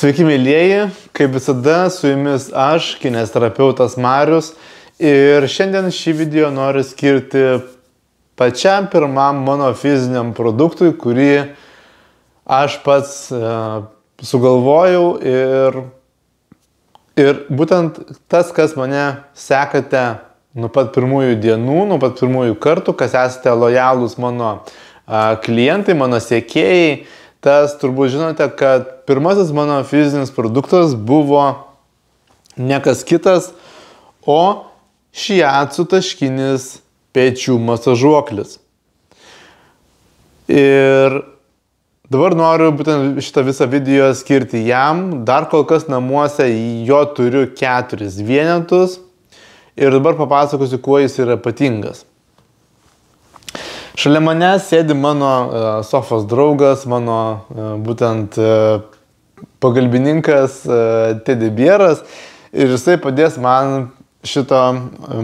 Sveiki, mėlyjeji, kaip visada su jumis aš, kineziterapeutas Marius, ir šiandien šį video noriu skirti pačiam pirmam mano fiziniam produktui, kurį aš pats sugalvojau ir būtent tas, kas mane sekate nuo pat pirmųjų dienų, nuo pat pirmųjų kartų, kas esate lojalūs mano klientai, mano sekėjai, tas turbūt žinote, kad pirmasis mano fizinis produktas buvo ne kas kitas, o šiatsu taškinis pečių masažuoklis. Ir dabar noriu būtent šitą visą video skirti jam. Dar kol kas namuose jo turiu 4 vienetus ir dabar papasakosiu, kuo jis yra ypatingas. Šalia mane sėdi mano sofos draugas, mano būtent pagalbininkas Tedibieras ir jisai padės man šito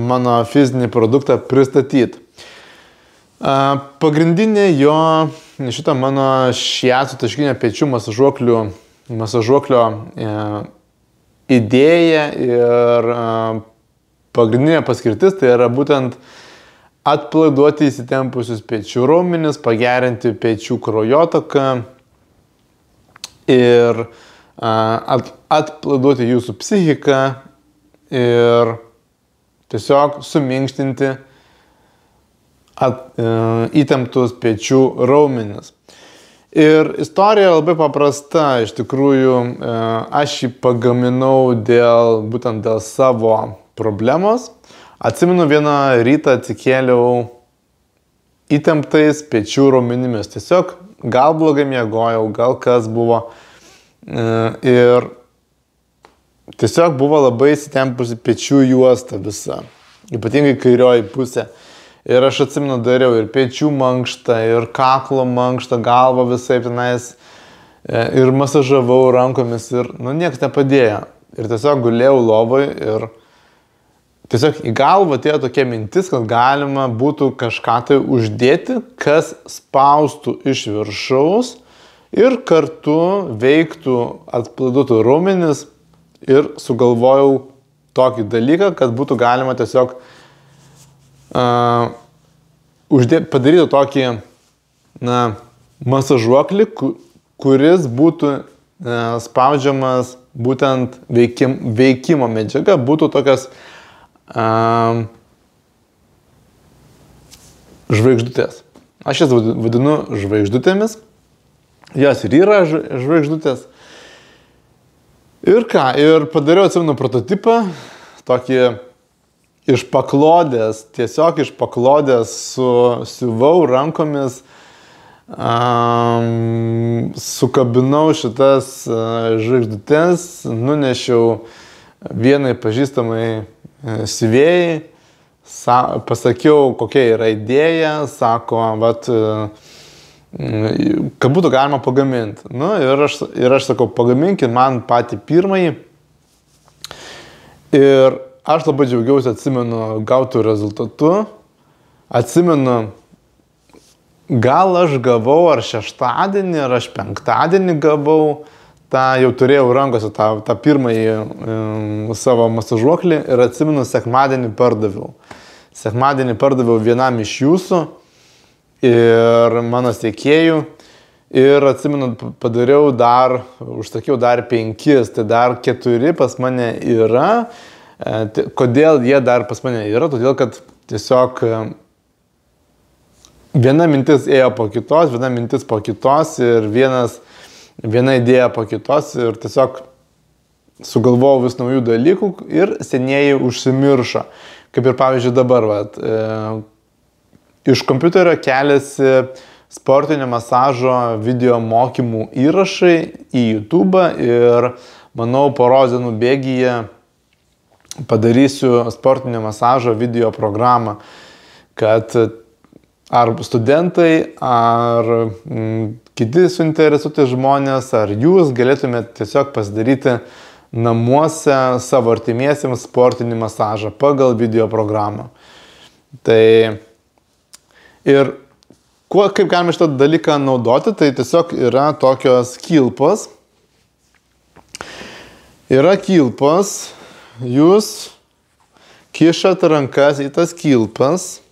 mano fizinį produktą pristatyti. Pagrindinė šito mano šiatsu taškinio pečių masažuoklio idėja ir pagrindinė paskirtis tai yra būtent atpalaiduoti įsitempusius pečių raumenis, pagerinti pečių kraujotaką ir atpalaiduoti jūsų psichiką ir tiesiog suminkštinti įtemptus pečių raumenis. Ir istorija labai paprasta, iš tikrųjų aš jį pagaminau būtent dėl savo problemos. Atsimenu, vieną rytą atsikėliau įtemptais pečių raumenimis. Tiesiog gal blogai miegojau, gal kas buvo. Ir tiesiog buvo labai įsitempusi pečių juosta visa. Ypatingai kairioji pusė. Ir aš atsimenu, dariau ir pečių mankštą, ir kaklo mankštą, galvą visai tenais. Ir masažavau rankomis ir, niekas nepadėjo. Ir tiesiog gulėjau lovoj ir tiesiog į galvą atėjo tokia mintis, kad galima būtų kažką tai uždėti, kas spaustų iš viršaus ir kartu veiktų atpalaiduotų raumenis ir sugalvojau tokį dalyką, kad būtų galima tiesiog padaryti tokį masažuoklį, kuris būtų spaudžiamas būtent veikimo medžiaga, būtų tokias žvaigždutės. Aš jas vadinu žvaigždutėmis. Jos ir yra žvaigždutės. Ir ką? Ir padariau, atsimenu, prototipą. Tokį iš paklodės, tiesiog iš paklodės siuvau rankomis. Sukabinau šitas žvaigždutės, nunešiau vienai pažįstamai siuvėjai, pasakiau, kokia yra idėja, sako, kad būtų galima pagaminti. Ir aš sakau, pagaminkit man patį pirmąjį. Ir aš labai džiaugiausi, atsimenu, gautų rezultatų. Atsimenu, gal aš gavau ar šeštadienį, ar aš penktadienį gavau. Jau turėjau rankose tą pirmąjį savo masažuoklį ir atsimenu, sekmadienį pardaviau. Sekmadienį pardaviau vienam iš jūsų ir mano sekėjų. Ir atsimenu, užsakiau dar 5, tai dar 4 pas mane yra. Kodėl jie dar pas mane yra? Todėl, kad tiesiog viena mintis ėjo po kitos, viena mintis po kitos ir viena idėja po kitos ir tiesiog sugalvojau vis naujų dalykų ir senieji užsimiršo. Kaip ir pavyzdžiui dabar, iš kompiuterio keliasi sportinio masažo video mokymų įrašai į YouTube ir manau, poros dienų bėgyje padarysiu sportinio masažo video programą, kad ar studentai, ar kiti suinteresuoti žmonės, ar jūs galėtumėte tiesiog pasidaryti namuose savo artimiesiems sportinį masažą pagal video programą. Tai ir kaip galime šitą dalyką naudoti, tai tiesiog yra tokios kilpos, Yra kilpos, jūs kišat rankas į tas kilpas,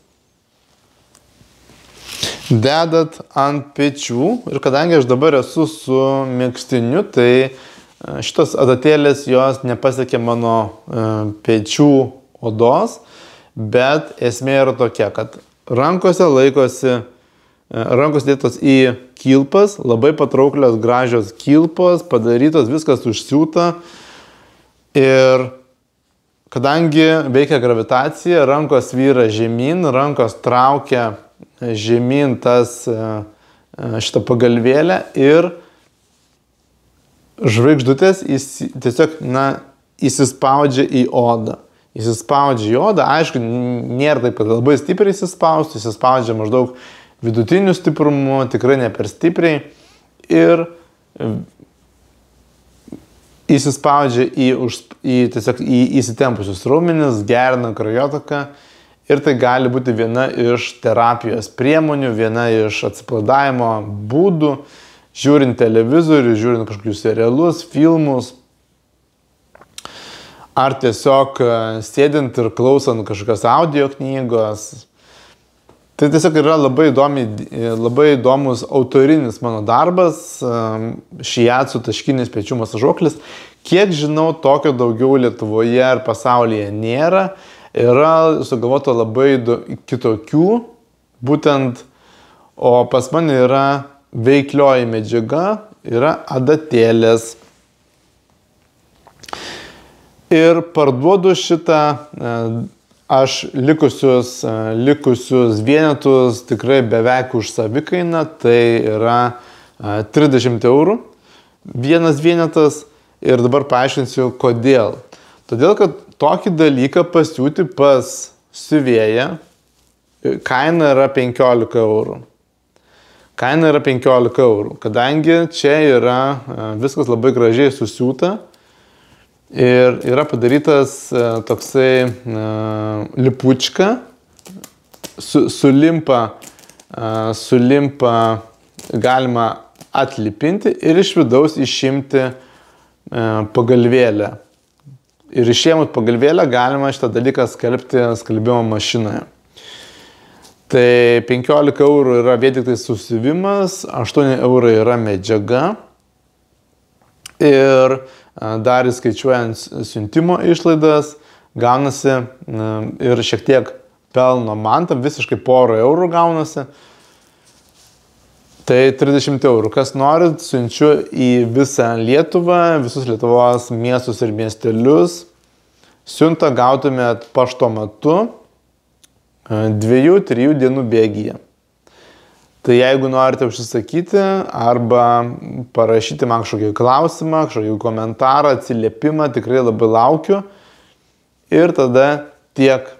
dedat ant pečių ir kadangi aš dabar esu su megztiniu, tai šitos adatėlės jos nepasiekė mano pečių odos, bet esmė yra tokia, kad rankos dėtos į kilpas, labai patrauklios, gražios kilpos, padarytos, viskas užsiūta ir kadangi veikia gravitacija, rankos vyra žemyn, rankos traukia žemyn šitą pagalvėlę ir žvaigždutės tiesiog, įsispaudžia į odą. Įsispaudžia į odą, aišku, nėra taip, kad labai stipriai įsispaudžia maždaug vidutiniu stiprumu, tikrai ne per stipriai ir įsispaudžia tiesiog į įsitempusius raumenis, gerina kraujotaką ir tai gali būti viena iš terapijos priemonių, viena iš atsipalaidavimo būdų, žiūrint televizorių, žiūrint kažkokius serialus, filmus, ar tiesiog sėdint ir klausant kažkokios audio knygos. Tai tiesiog yra labai įdomus autorinis mano darbas, šiatsu taškinis pečių masažuoklis. Kiek žinau, tokio daugiau Lietuvoje ir pasaulyje nėra. Yra sugalvota labai kitokių, būtent, o pas mane yra veiklioji medžiaga, yra adatėlės. Ir parduodu šitą aš likusius vienetus tikrai beveik už savikainą, tai yra 30 eurų vienas vienetas ir dabar paaiškinsiu kodėl. Todėl, kad tokį dalyką pasiūti pas siuvėją kaina yra 15 eurų. Kaina yra 15 eurų, kadangi čia yra viskas labai gražiai susiūta. Ir yra padarytas toksai lipučka, sulimpa galima atlipinti ir iš vidaus išimti pagalvėlę. Ir išėmus pagalvėlę galima šitą dalyką skalbti skalbimo mašinoje. Tai 15 eurų yra vien tik tai susiuvimas, 8 eurai yra medžiaga ir dar įskaičiuojant siuntimo išlaidas, gaunasi ir šiek tiek pelno man, tam visiškai porą eurų gaunasi. Tai 30 eurų. Kas norit, siunčiu į visą Lietuvą, visus Lietuvos miestus ir miestelius. Siuntą gautumėt paštomatu 2-3 dienų bėgyje. Tai jeigu norite užsisakyti arba parašyti man kažkokį klausimą, kažkokį komentarą, atsiliepimą, tikrai labai laukiu. Ir tada tiek